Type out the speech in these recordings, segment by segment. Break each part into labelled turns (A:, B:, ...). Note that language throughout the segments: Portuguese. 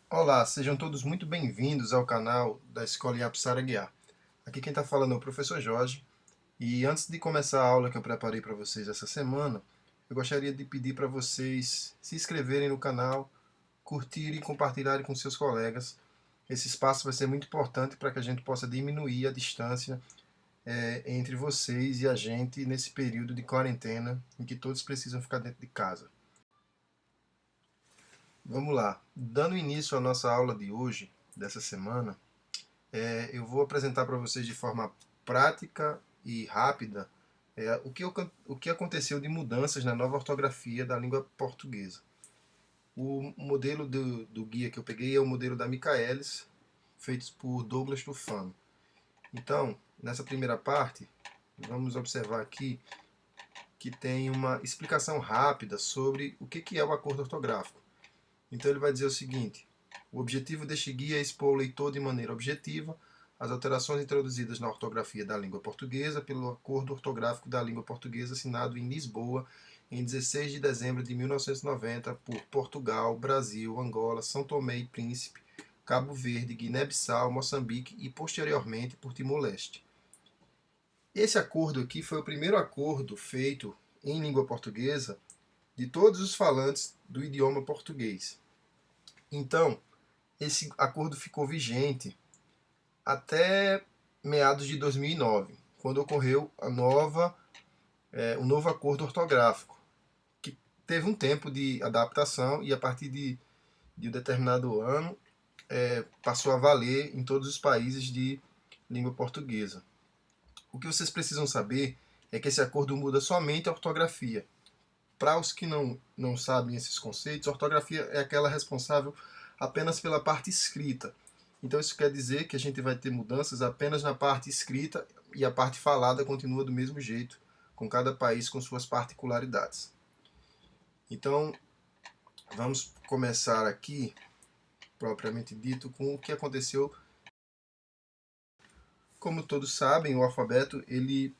A: Olá, sejam todos muito bem-vindos ao canal da Escola Iapsara Guiar. Aqui quem está falando é o professor Jorge, e antes de começar a aula que eu preparei para vocês essa semana, eu gostaria de pedir para vocês se inscreverem no canal, curtirem e compartilharem com seus colegas. Esse espaço vai ser muito importante para que a gente possa diminuir a distância entre vocês e a gente nesse período de quarentena em que todos precisam ficar dentro de casa. Vamos lá, dando início à nossa aula de hoje, dessa semana, eu vou apresentar para vocês de forma prática e rápida o que aconteceu de mudanças na nova ortografia da língua portuguesa. O modelo do guia que eu peguei é o modelo da Michaelis, feito por Douglas Tufano. Então, nessa primeira parte, vamos observar aqui que tem uma explicação rápida sobre o que é o acordo ortográfico. Então ele vai dizer o seguinte: o objetivo deste guia é expor ao leitor de maneira objetiva as alterações introduzidas na ortografia da língua portuguesa pelo Acordo Ortográfico da Língua Portuguesa assinado em Lisboa em 16 de dezembro de 1990 por Portugal, Brasil, Angola, São Tomé e Príncipe, Cabo Verde, Guiné-Bissau, Moçambique e posteriormente por Timor-Leste. Esse acordo aqui foi o primeiro acordo feito em língua portuguesa de todos os falantes do idioma português. Então, esse acordo ficou vigente até meados de 2009, quando ocorreu o novo acordo ortográfico, que teve um tempo de adaptação e a partir de um determinado ano passou a valer em todos os países de língua portuguesa. O que vocês precisam saber é que esse acordo muda somente a ortografia. Para os que não sabem esses conceitos, a ortografia é aquela responsável apenas pela parte escrita. Então isso quer dizer que a gente vai ter mudanças apenas na parte escrita e a parte falada continua do mesmo jeito, com cada país com suas particularidades. Então vamos começar aqui, propriamente dito, com o que aconteceu. Como todos sabem, o alfabeto ele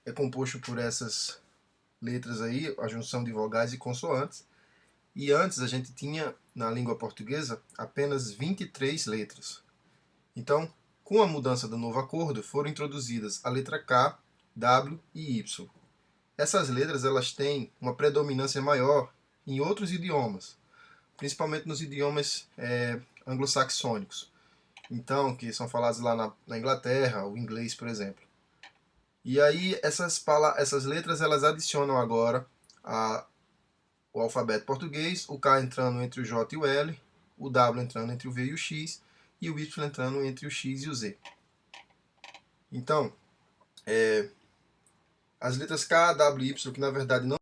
A: é composto por essas letras aí, a junção de vogais e consoantes. E antes a gente tinha, na língua portuguesa, apenas 23 letras. Então, com a mudança do novo acordo, foram introduzidas a letra K, W e Y. Essas letras elas têm uma predominância maior em outros idiomas, principalmente nos idiomas anglo-saxônicos. Então, que são falados lá na Inglaterra, o inglês, por exemplo. E aí, essas letras elas adicionam agora o alfabeto português, o K entrando entre o J e o L, o W entrando entre o V e o X, e o Y entrando entre o X e o Z. Então, as letras K, W e Y, que na verdade não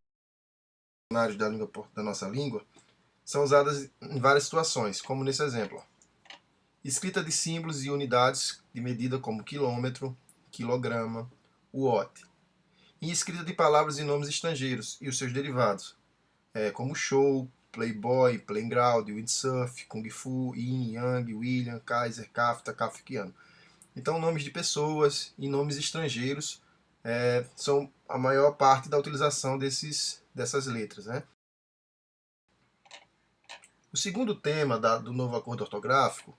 A: são da nossa língua, são usadas em várias situações, como nesse exemplo. Escrita de símbolos e unidades de medida como quilômetro, quilograma, watt. E escrita de palavras e nomes estrangeiros e os seus derivados, como show, playboy, playground, windsurf, kung fu, yin, yang, William, Kaiser, Kafta, Kafkiano. Então, nomes de pessoas e nomes estrangeiros são a maior parte da utilização dessas letras. Né? O segundo tema do novo acordo ortográfico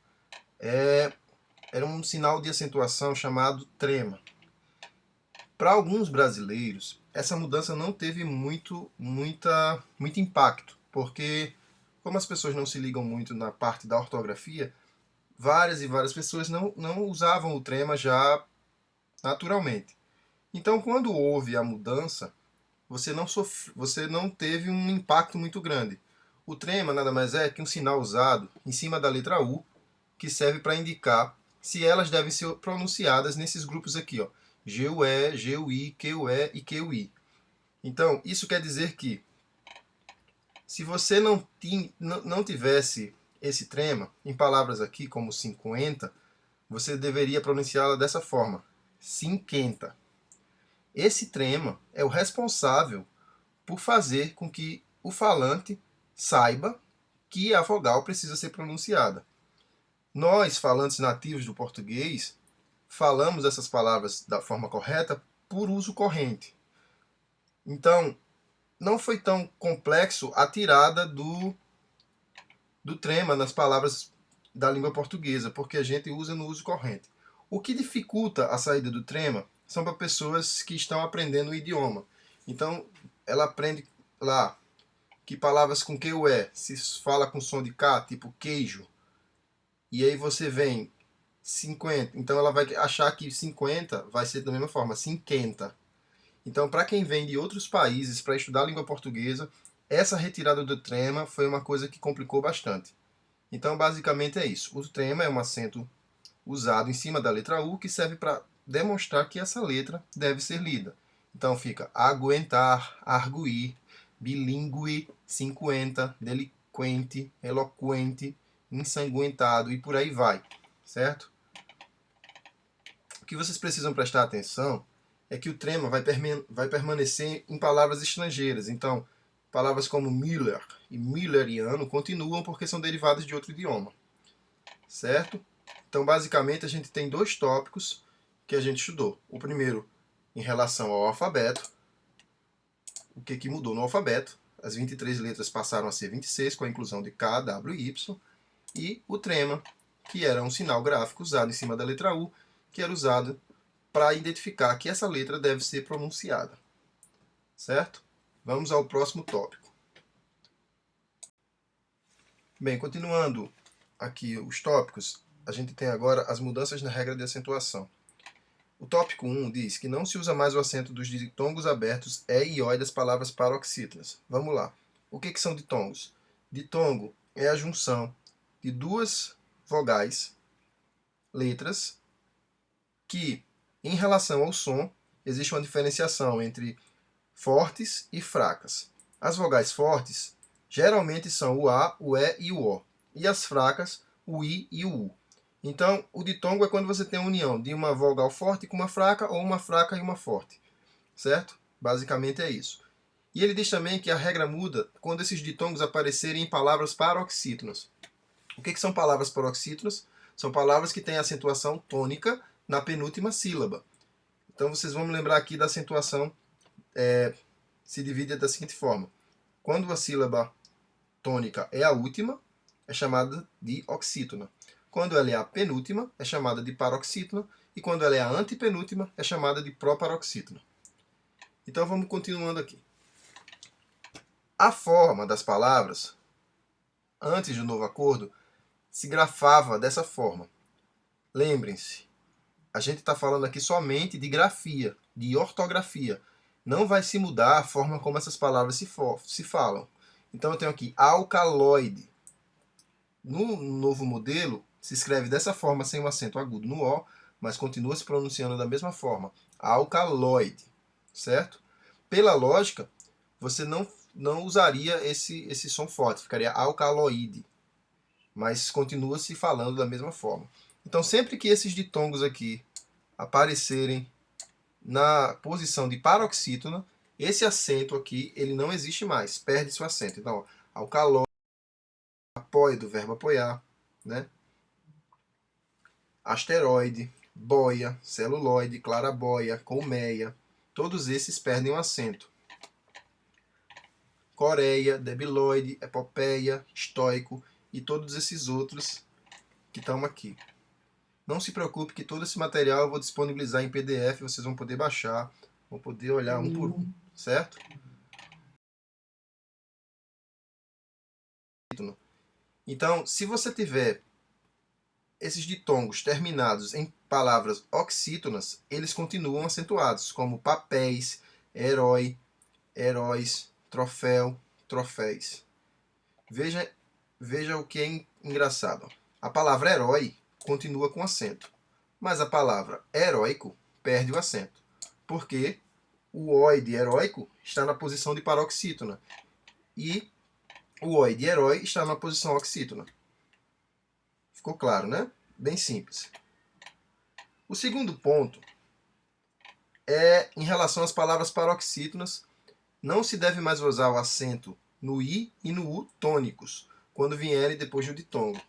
A: era um sinal de acentuação chamado trema. Para alguns brasileiros, essa mudança não teve muito impacto, porque como as pessoas não se ligam muito na parte da ortografia, várias e várias pessoas não usavam o trema já naturalmente. Então, quando houve a mudança, você não teve um impacto muito grande. O trema nada mais é que um sinal usado em cima da letra U, que serve para indicar se elas devem ser pronunciadas nesses grupos aqui, ó, GUE, GUI, QE e QI. Então, isso quer dizer que se você não tivesse esse trema, em palavras aqui como 50, você deveria pronunciá-la dessa forma, 50. Esse trema é o responsável por fazer com que o falante saiba que a vogal precisa ser pronunciada. Nós, falantes nativos do português, falamos essas palavras da forma correta por uso corrente. Então, não foi tão complexo a tirada do trema nas palavras da língua portuguesa, porque a gente usa no uso corrente. O que dificulta a saída do trema são para pessoas que estão aprendendo o idioma. Então, ela aprende lá que palavras com que o é se fala com som de K, tipo queijo, e aí você vem 50, então ela vai achar que 50 vai ser da mesma forma, 50. Então, para quem vem de outros países para estudar a língua portuguesa, essa retirada do trema foi uma coisa que complicou bastante. Então, basicamente é isso. O trema é um acento usado em cima da letra U que serve para demonstrar que essa letra deve ser lida. Então fica aguentar, arguir, bilíngue, 50, delinquente, eloquente, ensanguentado e por aí vai, certo? O que vocês precisam prestar atenção é que o trema vai permanecer em palavras estrangeiras. Então, palavras como Miller e Milleriano continuam porque são derivadas de outro idioma, certo? Então, basicamente, a gente tem dois tópicos que a gente estudou. O primeiro, em relação ao alfabeto, o que mudou no alfabeto. As 23 letras passaram a ser 26, com a inclusão de K, W e Y. E o trema, que era um sinal gráfico usado em cima da letra U, que era usado para identificar que essa letra deve ser pronunciada. Certo? Vamos ao próximo tópico. Bem, continuando aqui os tópicos, a gente tem agora as mudanças na regra de acentuação. O tópico 1 diz que não se usa mais o acento dos ditongos abertos E e O das palavras paroxítonas. Vamos lá. O que são ditongos? Ditongo é a junção de duas vogais, letras, que, em relação ao som, existe uma diferenciação entre fortes e fracas. As vogais fortes geralmente são o A, o E e o O. E as fracas, o I e o U. Então, o ditongo é quando você tem a união de uma vogal forte com uma fraca ou uma fraca e uma forte. Certo? Basicamente é isso. E ele diz também que a regra muda quando esses ditongos aparecerem em palavras paroxítonas. O que são palavras paroxítonas? São palavras que têm acentuação tônica na penúltima sílaba. Então, vocês vão me lembrar aqui da acentuação se divide da seguinte forma. Quando a sílaba tônica é a última, é chamada de oxítona. Quando ela é a penúltima, é chamada de paroxítona. E quando ela é a antepenúltima, é chamada de proparoxítona. Então vamos continuando aqui. A forma das palavras, antes do novo acordo, se grafava dessa forma. Lembrem-se, a gente está falando aqui somente de grafia, de ortografia. Não vai se mudar a forma como essas palavras se falam. Então eu tenho aqui alcaloide. No novo modelo, se escreve dessa forma, sem um acento agudo no O, mas continua se pronunciando da mesma forma. Alcaloide, certo? Pela lógica, você não usaria esse som forte, ficaria alcaloide, mas continua se falando da mesma forma. Então, sempre que esses ditongos aqui aparecerem na posição de paroxítona, esse acento aqui ele não existe mais, perde seu acento. Então, alcaloide, apoio do verbo apoiar, né? Asteroide, boia, celuloide, clarabóia, colmeia, todos esses perdem o acento. Coreia, debiloide, epopeia, estoico e todos esses outros que estão aqui. Não se preocupe que todo esse material eu vou disponibilizar em PDF, vocês vão poder baixar, vão poder olhar um por um, certo? Então, se você tiver esses ditongos terminados em palavras oxítonas, eles continuam acentuados, como papéis, herói, heróis, troféu, troféis. Veja o que é engraçado. A palavra herói continua com acento, mas a palavra heróico perde o acento, porque o oi de heróico está na posição de paroxítona e o oi de herói está na posição oxítona. Ficou claro, né? Bem simples. O segundo ponto é em relação às palavras paroxítonas. Não se deve mais usar o acento no I e no U tônicos, quando vierem depois do ditongo.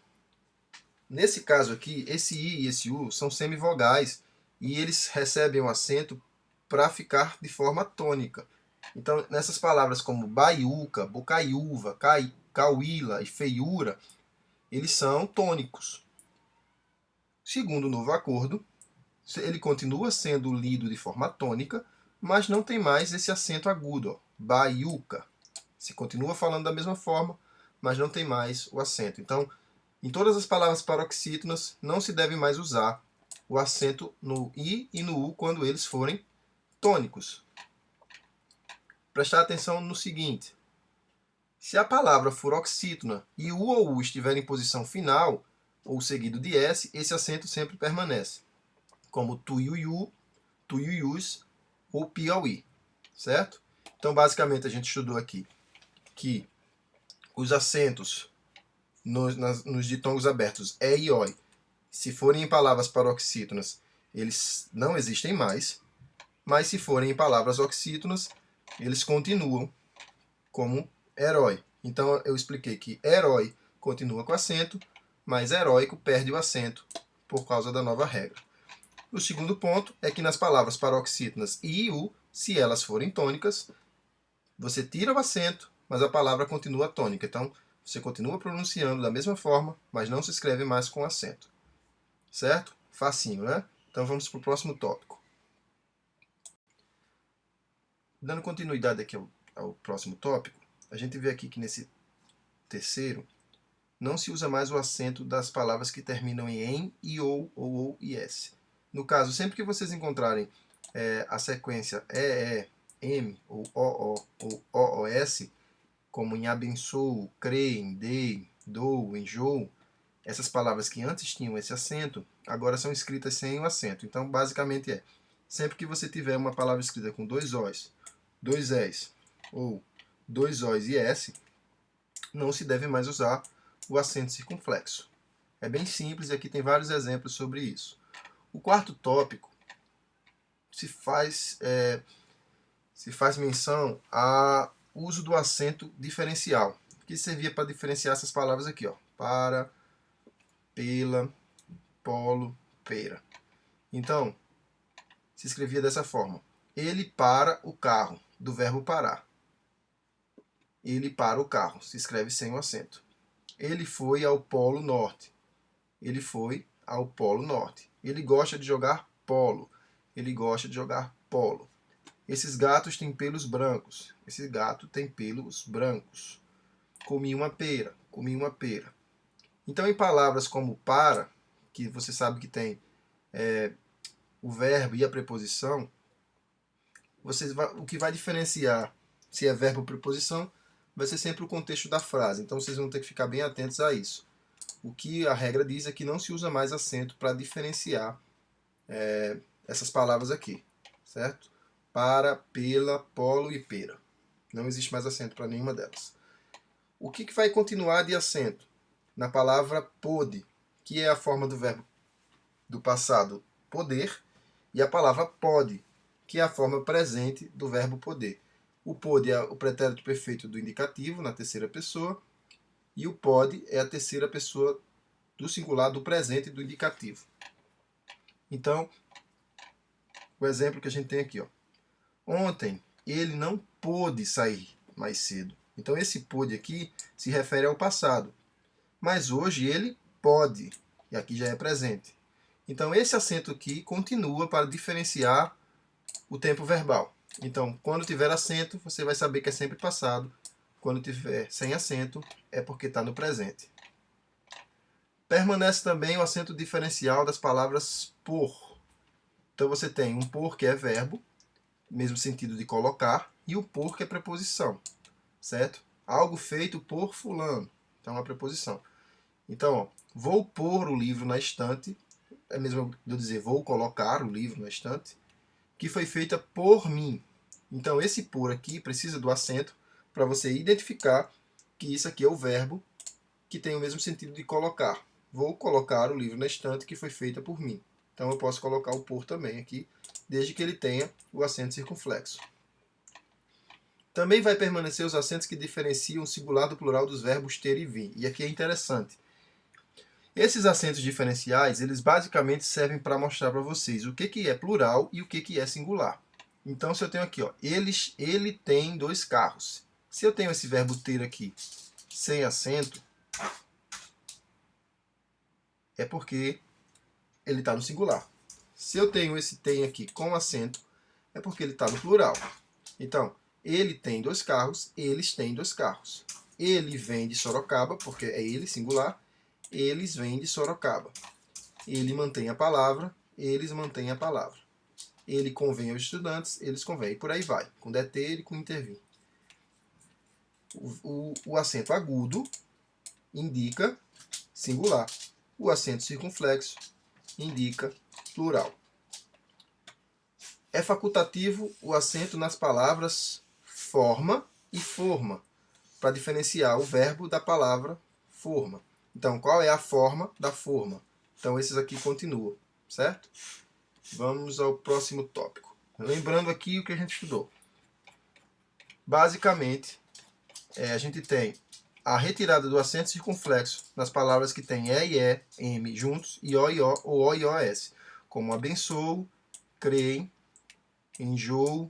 A: Nesse caso aqui, esse I e esse U são semivogais e eles recebem o acento para ficar de forma tônica. Então, nessas palavras como baiuca, bocaiúva, cauíla e feiura, eles são tônicos. Segundo o novo acordo, ele continua sendo lido de forma tônica, mas não tem mais esse acento agudo, ó, baiuca. Se continua falando da mesma forma, mas não tem mais o acento. Então, em todas as palavras paroxítonas, não se deve mais usar o acento no i e no u quando eles forem tônicos. Prestar atenção no seguinte: se a palavra for oxítona e o ou u estiver em posição final, ou seguido de S, esse acento sempre permanece, como tuiuiu, tuiuius ou piauí, certo? Então, basicamente, a gente estudou aqui que os acentos nos ditongos abertos E e OI, se forem em palavras paroxítonas, eles não existem mais, mas se forem em palavras oxítonas, eles continuam como herói. Então eu expliquei que herói continua com acento, mas heróico perde o acento por causa da nova regra. O segundo ponto é que nas palavras paroxítonas I e U, se elas forem tônicas, você tira o acento, mas a palavra continua tônica. Então você continua pronunciando da mesma forma, mas não se escreve mais com acento. Certo? Facinho, né? Então vamos para o próximo tópico. Dando continuidade aqui ao próximo tópico, a gente vê aqui que nesse terceiro não se usa mais o acento das palavras que terminam em ou e s. No caso, sempre que vocês encontrarem a sequência M, ou OOS, como em abençoo, creem, dei, dou, enjoo, essas palavras que antes tinham esse acento, agora são escritas sem o acento. Então, basicamente sempre que você tiver uma palavra escrita com dois Os, dois Es, ou dois Os e S, não se deve mais usar o acento circunflexo. É bem simples e aqui tem vários exemplos sobre isso. O quarto tópico se faz menção ao uso do acento diferencial, que servia para diferenciar essas palavras aqui, ó, para, pela, polo, pera. Então, se escrevia dessa forma: ele para o carro, do verbo parar. Ele para o carro, se escreve sem o acento. Ele foi ao Polo Norte. Ele foi ao Polo Norte. Ele gosta de jogar polo. Ele gosta de jogar polo. Esses gatos têm pelos brancos. Esse gato tem pelos brancos. Comi uma pera. Comi uma pera. Então, em palavras como para, que você sabe que tem o verbo e a preposição, o que vai diferenciar se é verbo ou preposição vai ser sempre o contexto da frase. Então, vocês vão ter que ficar bem atentos a isso. O que a regra diz é que não se usa mais acento para diferenciar essas palavras aqui, certo? Para, pela, polo e pera. Não existe mais acento para nenhuma delas. O que vai continuar de acento? Na palavra pôde, que é a forma do verbo do passado poder, e a palavra pode, que é a forma presente do verbo poder. O pode é o pretérito perfeito do indicativo, na terceira pessoa, e o pode é a terceira pessoa do singular do presente do indicativo. Então, o exemplo que a gente tem aqui, ó. Ontem ele não pôde sair mais cedo. Então esse pôde aqui se refere ao passado. Mas hoje ele pode, e aqui já é presente. Então esse acento aqui continua para diferenciar o tempo verbal. Então, quando tiver acento, você vai saber que é sempre passado. Quando tiver sem acento, é porque está no presente. Permanece também o acento diferencial das palavras por. Então você tem um por que é verbo, mesmo sentido de colocar, e o por que é preposição, certo? Algo feito por fulano, então é uma preposição. Então, ó, vou pôr o livro na estante, é mesmo eu dizer vou colocar o livro na estante, que foi feita por mim. Então esse por aqui precisa do acento para você identificar que isso aqui é o verbo que tem o mesmo sentido de colocar. Vou colocar o livro na estante que foi feita por mim. Então eu posso colocar o por também aqui, desde que ele tenha o acento circunflexo. Também vai permanecer os acentos que diferenciam o singular do plural dos verbos ter e vir. E aqui é interessante. Esses acentos diferenciais, eles basicamente servem para mostrar para vocês o que é plural e o que é singular. Então, se eu tenho aqui, ó, ele tem 2 carros. Se eu tenho esse verbo ter aqui sem acento, é porque ele está no singular. Se eu tenho esse tem aqui com acento, é porque ele está no plural. Então, ele tem 2 carros, eles têm 2 carros. Ele vem de Sorocaba, porque é ele, singular. Eles vêm de Sorocaba. Ele mantém a palavra, eles mantêm a palavra. Ele convém aos estudantes, eles convêm. E por aí vai, com deter e com intervir. O acento agudo indica singular. O acento circunflexo indica plural. É facultativo o acento nas palavras forma e forma, para diferenciar o verbo da palavra forma. Então, qual é a forma da forma? Então, esses aqui continuam, certo? Vamos ao próximo tópico. Lembrando aqui o que a gente estudou. Basicamente, a gente tem a retirada do acento circunflexo nas palavras que têm E e E, M juntos, e O e O, ou O e O S, como abençoo, creem, enjoo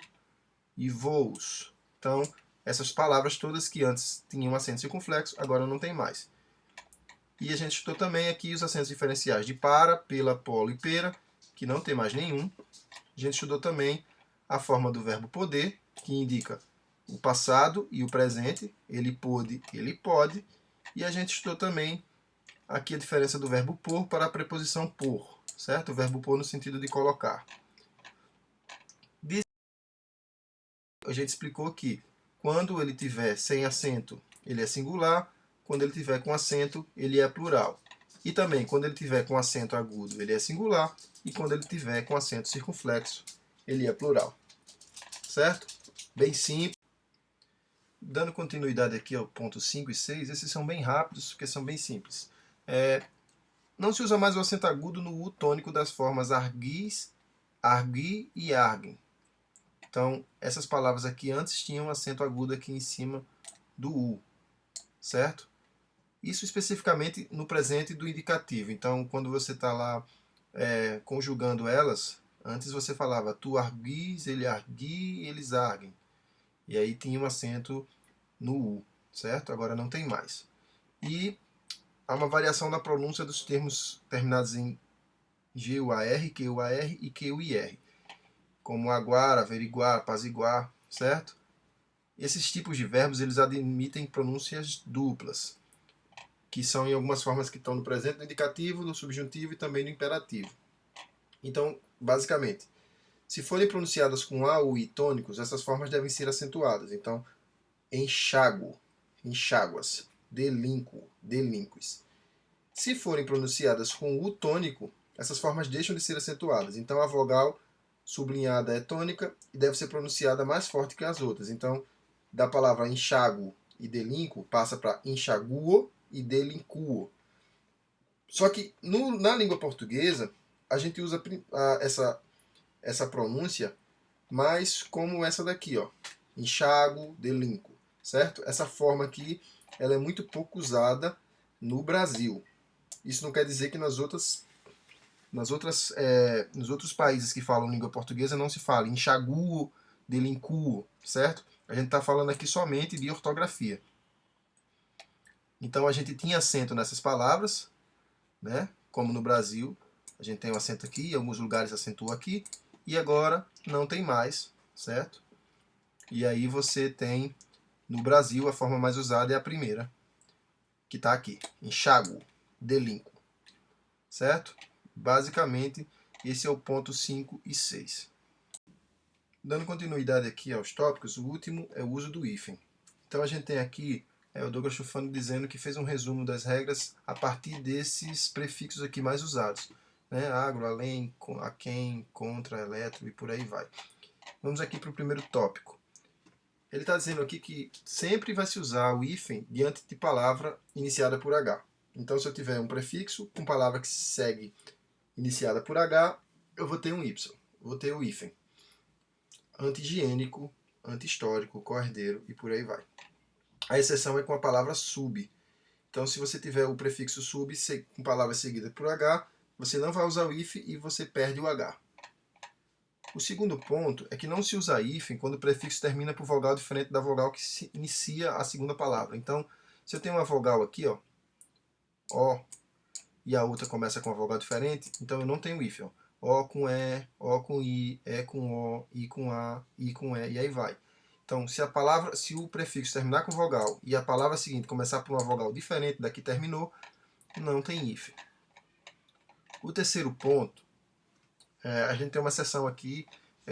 A: e voos. Então, essas palavras todas que antes tinham acento circunflexo, agora não tem mais. E a gente estudou também aqui os acentos diferenciais de para, pela, polo e pera, que não tem mais nenhum. A gente estudou também a forma do verbo poder, que indica o passado e o presente, ele pôde, ele pode. E a gente estudou também aqui a diferença do verbo pôr para a preposição por, certo? O verbo pôr no sentido de colocar. A gente explicou que quando ele tiver sem acento, ele é singular, quando ele tiver com acento, ele é plural. E também, quando ele tiver com acento agudo, ele é singular, e quando ele tiver com acento circunflexo, ele é plural. Certo? Bem simples. Dando continuidade aqui ao ponto 5 e 6, esses são bem rápidos, porque são bem simples. Não se usa mais o acento agudo no U tônico das formas arguis, argui e arguem. Então, essas palavras aqui antes tinham acento agudo aqui em cima do U, certo? Isso especificamente no presente do indicativo. Então, quando você está lá conjugando elas, antes você falava tu arguis, ele argui, eles arguem. E aí tinha um acento no U, certo? Agora não tem mais. E há uma variação na pronúncia dos termos terminados em G-U-A-R, Q-U-A-R e Q-U-I-R, como aguar, averiguar, apaziguar, certo? Esses tipos de verbos eles admitem pronúncias duplas, que são em algumas formas que estão no presente, no indicativo, no subjuntivo e também no imperativo. Então, basicamente, se forem pronunciadas com A ou I tônicos, essas formas devem ser acentuadas. Então, enxáguo, enxáguas, delinquo, delinques. Se forem pronunciadas com U tônico, essas formas deixam de ser acentuadas. Então, a vogal sublinhada é tônica e deve ser pronunciada mais forte que as outras. Então, da palavra enxáguo e delinco, passa para enxaguo e delinquuo. Só que na língua portuguesa, a gente usa essa pronúncia mais como essa daqui, ó, enxago, delinco, certo? Essa forma aqui, ela é muito pouco usada no Brasil. Isso não quer dizer que nos outros países que falam língua portuguesa não se fala enxaguo, delinquuo, certo? A gente está falando aqui somente de ortografia. Então a gente tinha acento nessas palavras, né? Como no Brasil, a gente tem um acento aqui, em alguns lugares acentua aqui, e agora não tem mais, certo? E aí você tem, no Brasil, a forma mais usada é a primeira, que está aqui, enxáguo, delinco, certo? Basicamente, esse é o ponto 5 e 6. Dando continuidade aqui aos tópicos, o último é o uso do hífen. Então a gente tem aqui o Douglas Schufano dizendo que fez um resumo das regras a partir desses prefixos aqui mais usados. Né? Agro, além, a quem, contra, eletro e por aí vai. Vamos aqui para o primeiro tópico. Ele está dizendo aqui que sempre vai se usar o hífen diante de palavra iniciada por H. Então, se eu tiver um prefixo com palavra que segue iniciada por H, eu vou ter um Y, vou ter o hífen. Anti-higiênico, anti-histórico, coerdeiro e por aí vai. A exceção é com a palavra sub. Então, se você tiver o prefixo sub com palavra seguida por H, você não vai usar o if e você perde o H. O segundo ponto é que não se usa hífen quando o prefixo termina por vogal diferente da vogal que se inicia a segunda palavra. Então, se eu tenho uma vogal aqui, ó, O, e a outra começa com uma vogal diferente, então eu não tenho hífen. O com E, O com I, E com O, I com A, I com E, e aí vai. Então, se o prefixo terminar com vogal e a palavra seguinte começar por uma vogal diferente da que terminou, não tem hífen. O terceiro ponto, a gente tem uma exceção aqui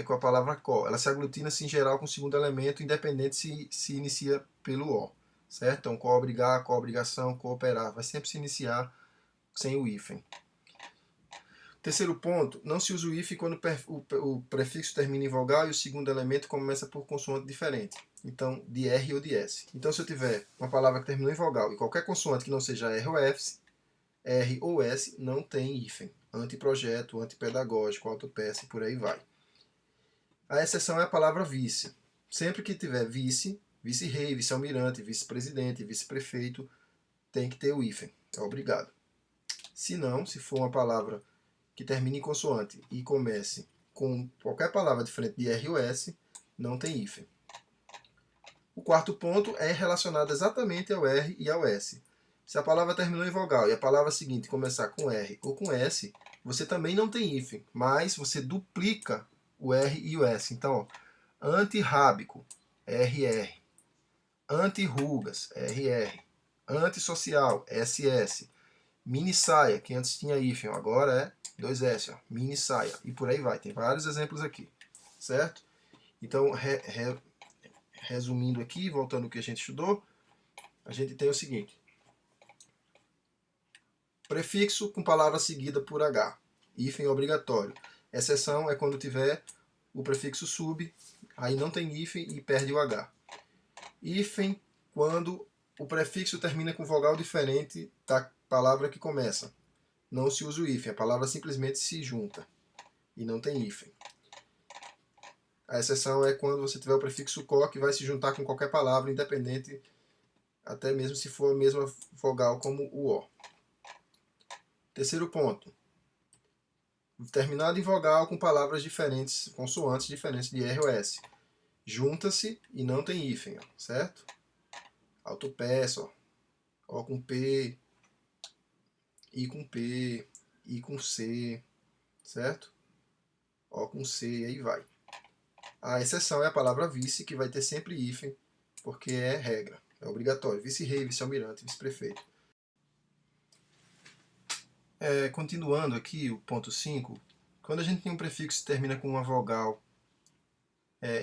A: com a palavra co. Ela se aglutina-se em geral com o segundo elemento, independente se inicia pelo O. Certo? Então, co-obrigar, co-obrigação, cooperar. Vai sempre se iniciar sem o hífen. Terceiro ponto, não se usa o hífen quando o prefixo termina em vogal e o segundo elemento começa por consoante diferente. Então, de R ou de S. Então, se eu tiver uma palavra que terminou em vogal e qualquer consoante que não seja R ou S, não tem hífen. Anteprojeto, antipedagógico, autopeça e por aí vai. A exceção é a palavra vice. Sempre que tiver vice, vice-rei, vice-almirante, vice-presidente, vice-prefeito, tem que ter o hífen. É obrigado. Se não, se for uma palavra que termine em consoante e comece com qualquer palavra diferente de R ou S, não tem hífen. O quarto ponto é relacionado exatamente ao R e ao S. Se a palavra terminou em vogal e a palavra seguinte começar com R ou com S, você também não tem hífen, mas você duplica o R e o S. Então, antirrábico, RR. Antirrugas, RR. Antissocial, SS. Mini saia, que antes tinha hífen, agora é 2S, ó, mini saia. E por aí vai, tem vários exemplos aqui, certo? Então, resumindo aqui, voltando ao que a gente estudou, a gente tem o seguinte. Prefixo com palavra seguida por H, hífen obrigatório. Exceção é quando tiver o prefixo sub, aí não tem hífen e perde o H. Hífen quando o prefixo termina com vogal diferente da palavra que começa. Não se usa o hífen, a palavra simplesmente se junta e não tem hífen. A exceção é quando você tiver o prefixo co, que vai se juntar com qualquer palavra, independente, até mesmo se for a mesma vogal como o O. Terceiro ponto. Terminado em vogal com palavras diferentes, consoantes diferentes de R ou S. Junta-se e não tem hífen, certo? Autopeça, O com P, I com P, I com C, certo? O com C, e aí vai. A exceção é a palavra vice, que vai ter sempre hífen, porque é regra, é obrigatório. Vice-rei, vice-almirante, vice-prefeito. Continuando aqui, o ponto 5, quando a gente tem um prefixo que termina com uma vogal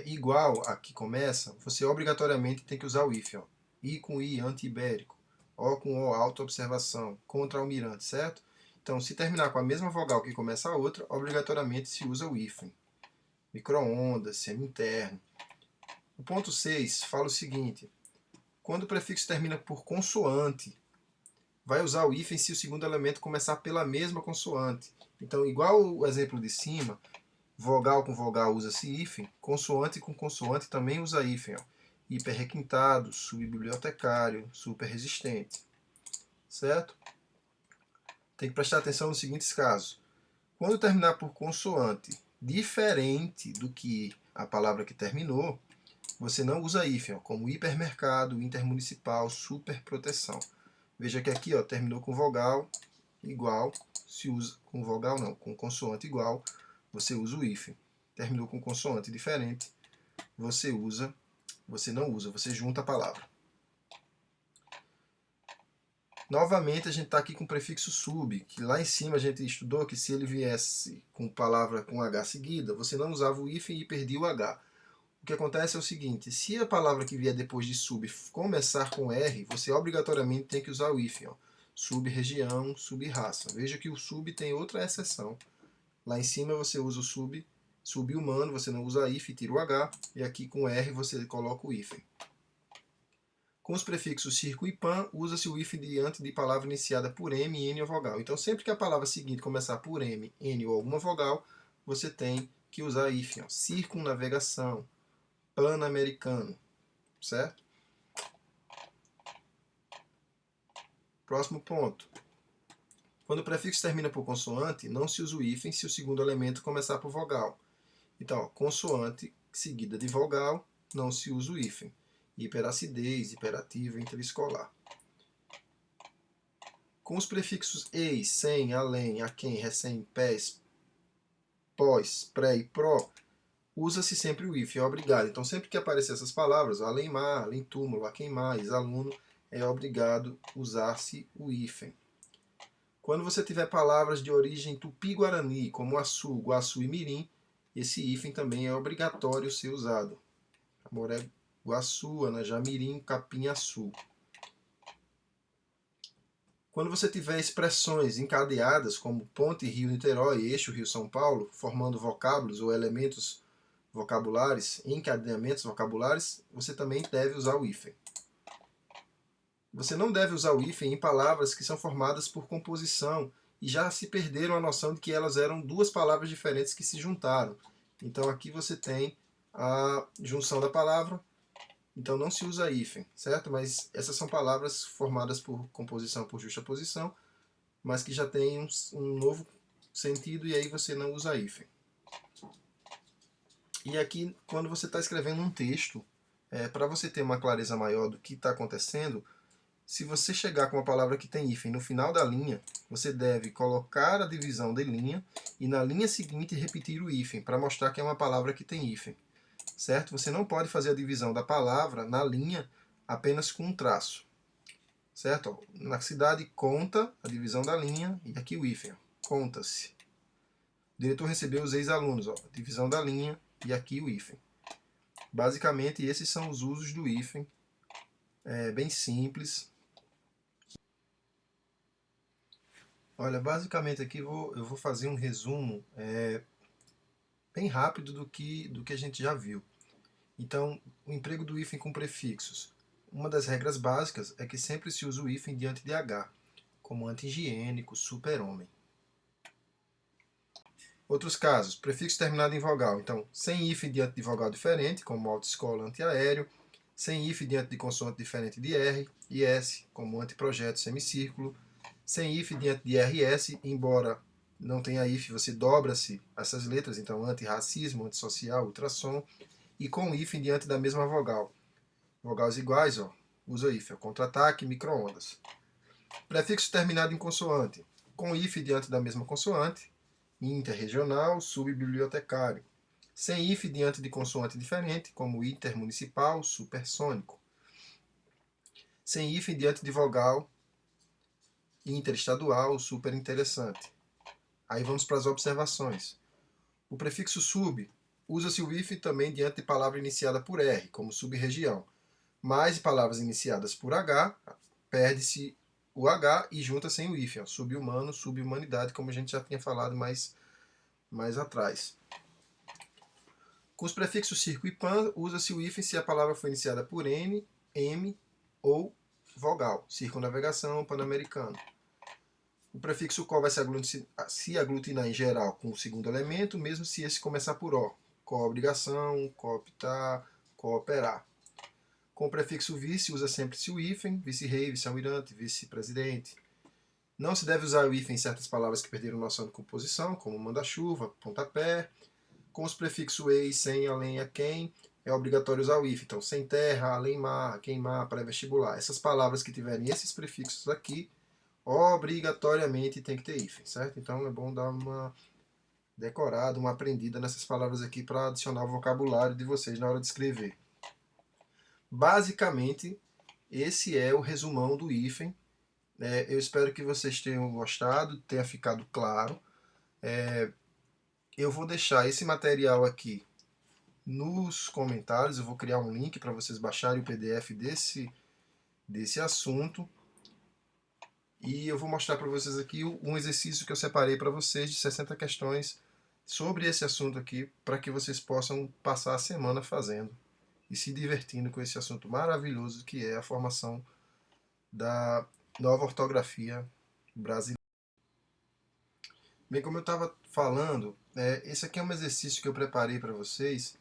A: igual a que começa, você obrigatoriamente tem que usar o hífen. I com I, anti-ibérico. O com O, auto-observação, contra-almirante, certo? Então, se terminar com a mesma vogal que começa a outra, obrigatoriamente se usa o hífen. Micro-ondas, semi-interno. O ponto 6 fala o seguinte. Quando o prefixo termina por consoante, vai usar o hífen se o segundo elemento começar pela mesma consoante. Então, igual o exemplo de cima, vogal com vogal usa-se hífen, consoante com consoante também usa hífen. Ó. Hiperrequintado, subbibliotecário, superresistente. Certo? Tem que prestar atenção nos seguintes casos. Quando terminar por consoante diferente do que a palavra que terminou, você não usa hífen, como hipermercado, intermunicipal, superproteção. Veja que aqui terminou com vogal igual, se usa com vogal não, com consoante igual, você usa o hífen. Terminou com consoante diferente, você não usa, você junta a palavra. Novamente a gente está aqui com o prefixo sub, que lá em cima a gente estudou que se ele viesse com palavra com H seguida, você não usava o hífen e perdia o H. O que acontece é o seguinte, se a palavra que vier depois de sub começar com R, você obrigatoriamente tem que usar o hífen. Sub-região, sub-raça. Veja que o sub tem outra exceção. Lá em cima você usa o sub-humano, você não usa hífen, tira o H, e aqui com R você coloca o hífen. Com os prefixos circo e pan, usa-se o hífen diante de palavra iniciada por M, N ou vogal. Então, sempre que a palavra seguinte começar por M, N ou alguma vogal, você tem que usar hífen. Circunnavegação, pan-americano, certo? Próximo ponto. Quando o prefixo termina por consoante, não se usa o hífen se o segundo elemento começar por vogal. Então, consoante seguida de vogal, não se usa o hífen. Hiperacidez, hiperativo, interescolar. Com os prefixos eis, sem, além, aquém, recém, pés, pós, pré e pró, usa-se sempre o hífen, é obrigado. Então, sempre que aparecer essas palavras, além-mar, além-túmulo, aquém-mar, ex-aluno, é obrigado usar-se o hífen. Quando você tiver palavras de origem tupi-guarani, como açu, guaçu e mirim, esse hífen também é obrigatório ser usado. Amoré, guaçu, anajá, mirim, capim, açu. Quando você tiver expressões encadeadas, como ponte Rio-Niterói, eixo Rio-São Paulo, formando vocábulos ou elementos vocabulares, encadeamentos vocabulares, você também deve usar o hífen. Você não deve usar o hífen em palavras que são formadas por composição e já se perderam a noção de que elas eram duas palavras diferentes que se juntaram. Então aqui você tem a junção da palavra, então não se usa hífen, certo? Mas essas são palavras formadas por composição por justaposição, mas que já têm um novo sentido e aí você não usa hífen. E aqui, quando você está escrevendo um texto, para você ter uma clareza maior do que está acontecendo, se você chegar com uma palavra que tem hífen no final da linha, você deve colocar a divisão de linha e na linha seguinte repetir o hífen, para mostrar que é uma palavra que tem hífen. Certo? Você não pode fazer a divisão da palavra na linha apenas com um traço. Certo? Na cidade, conta a divisão da linha e aqui o hífen. Conta-se. O diretor recebeu os ex-alunos. Divisão da linha e aqui o hífen. Basicamente, esses são os usos do hífen. É bem simples. Olha, basicamente aqui eu vou fazer um resumo bem rápido do que a gente já viu. Então, o emprego do hífen com prefixos. Uma das regras básicas é que sempre se usa o hífen diante de H, como anti-higiênico, super-homem. Outros casos, prefixo terminado em vogal. Então, sem hífen diante de vogal diferente, como autoescola, antiaéreo. Sem hífen diante de consoante diferente de R e S, como anteprojeto, semicírculo. Sem hífen diante de RS, embora não tenha hífen, você dobra-se essas letras, então antirracismo, antissocial, ultrassom. E com hífen diante da mesma vogal. Vogais iguais, usa hífen. Contra-ataque, micro-ondas. Prefixo terminado em consoante. Com hífen diante da mesma consoante. Interregional, subbibliotecário. Sem hífen diante de consoante diferente, como intermunicipal, supersônico. Sem hífen diante de vogal interestadual, superinteressante. Aí vamos para as observações. O prefixo sub usa-se o hífen também diante de palavra iniciada por R, como subregião. Mas em palavras iniciadas por H, perde-se o H e junta sem o hífen. Sub-humano, sub-humanidade, como a gente já tinha falado mais atrás. Com os prefixos circo e pan, usa-se o hífen se a palavra foi iniciada por N, M ou vogal. Circunnavegação, pan-americano. O prefixo co vai se aglutinar em geral com o segundo elemento, mesmo se esse começar por O. Co-obrigação, cooptar, cooperar. Com o prefixo vice, usa sempre-se o hífen, vice-rei, vice-almirante, vice-presidente. Não se deve usar o hífen em certas palavras que perderam noção de composição, como manda-chuva, pontapé. Com os prefixos eis, sem, além, aquém, é obrigatório usar o hífen. Então, sem terra, além-mar, aquém-mar, pré-vestibular. Essas palavras que tiverem esses prefixos aqui, obrigatoriamente tem que ter hífen, certo? Então, é bom dar uma decorada, uma aprendida nessas palavras aqui para adicionar o vocabulário de vocês na hora de escrever. Basicamente, esse é o resumão do hífen. Eu espero que vocês tenham gostado, tenha ficado claro. Eu vou deixar esse material aqui nos comentários, eu vou criar um link para vocês baixarem o PDF desse assunto. E eu vou mostrar para vocês aqui um exercício que eu separei para vocês de 60 questões sobre esse assunto aqui, para que vocês possam passar a semana fazendo e se divertindo com esse assunto maravilhoso que é a formação da nova ortografia brasileira. Bem, como eu estava falando, esse aqui é um exercício que eu preparei para vocês,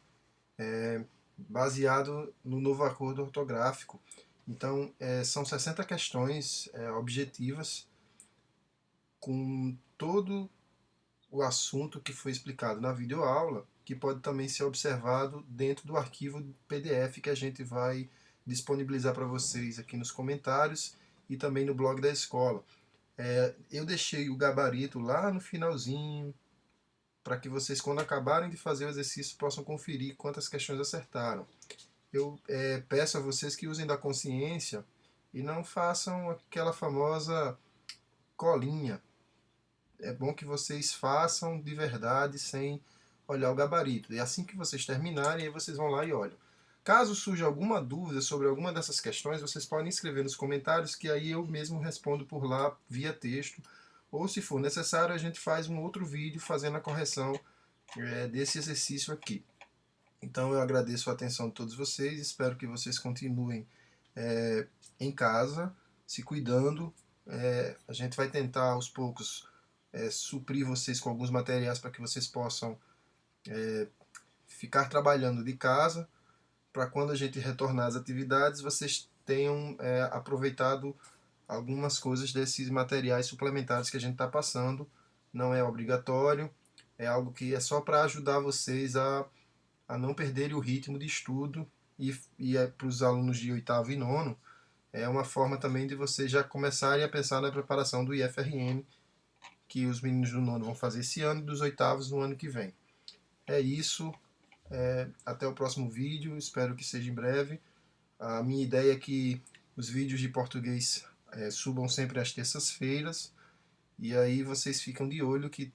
A: baseado no novo acordo ortográfico. Então, são 60 questões objetivas com todo o assunto que foi explicado na videoaula, que pode também ser observado dentro do arquivo PDF que a gente vai disponibilizar para vocês aqui nos comentários e também no blog da escola. Eu deixei o gabarito lá no finalzinho, para que vocês, quando acabarem de fazer o exercício, possam conferir quantas questões acertaram. Eu peço a vocês que usem da consciência e não façam aquela famosa colinha. É bom que vocês façam de verdade sem olhar o gabarito. E assim que vocês terminarem, aí vocês vão lá e olham. Caso surja alguma dúvida sobre alguma dessas questões, vocês podem escrever nos comentários que aí eu mesmo respondo por lá via texto. Ou se for necessário, a gente faz um outro vídeo fazendo a correção desse exercício aqui. Então eu agradeço a atenção de todos vocês, espero que vocês continuem em casa, se cuidando. A gente vai tentar aos poucos suprir vocês com alguns materiais para que vocês possam ficar trabalhando de casa, para quando a gente retornar às atividades, vocês tenham aproveitado algumas coisas desses materiais suplementares que a gente está passando. Não é obrigatório, é algo que é só para ajudar vocês a não perderem o ritmo de estudo, e para os alunos de oitavo e nono, é uma forma também de vocês já começarem a pensar na preparação do IFRN, que os meninos do nono vão fazer esse ano e dos oitavos no ano que vem. É isso, até o próximo vídeo, espero que seja em breve. A minha ideia é que os vídeos de português subam sempre às terças-feiras, e aí vocês ficam de olho que,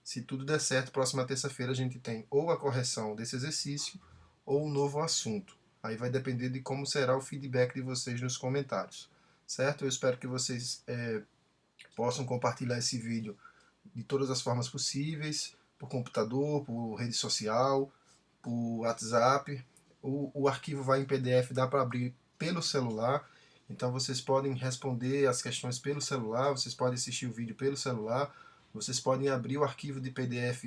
A: se tudo der certo, próxima terça-feira a gente tem ou a correção desse exercício ou um novo assunto. Aí vai depender de como será o feedback de vocês nos comentários, certo? Eu espero que vocês possam compartilhar esse vídeo de todas as formas possíveis, por computador, por rede social, por WhatsApp. O arquivo vai em PDF, dá para abrir pelo celular, então vocês podem responder as questões pelo celular, vocês podem assistir o vídeo pelo celular, vocês podem abrir o arquivo de PDF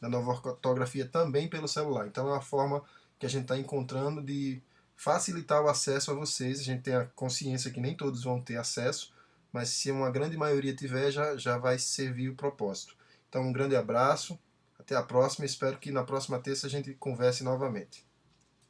A: da nova ortografia também pelo celular. Então é uma forma que a gente está encontrando de facilitar o acesso a vocês. A gente tem a consciência que nem todos vão ter acesso, mas se uma grande maioria tiver, já vai servir o propósito. Então um grande abraço, até a próxima, espero que na próxima terça a gente converse novamente.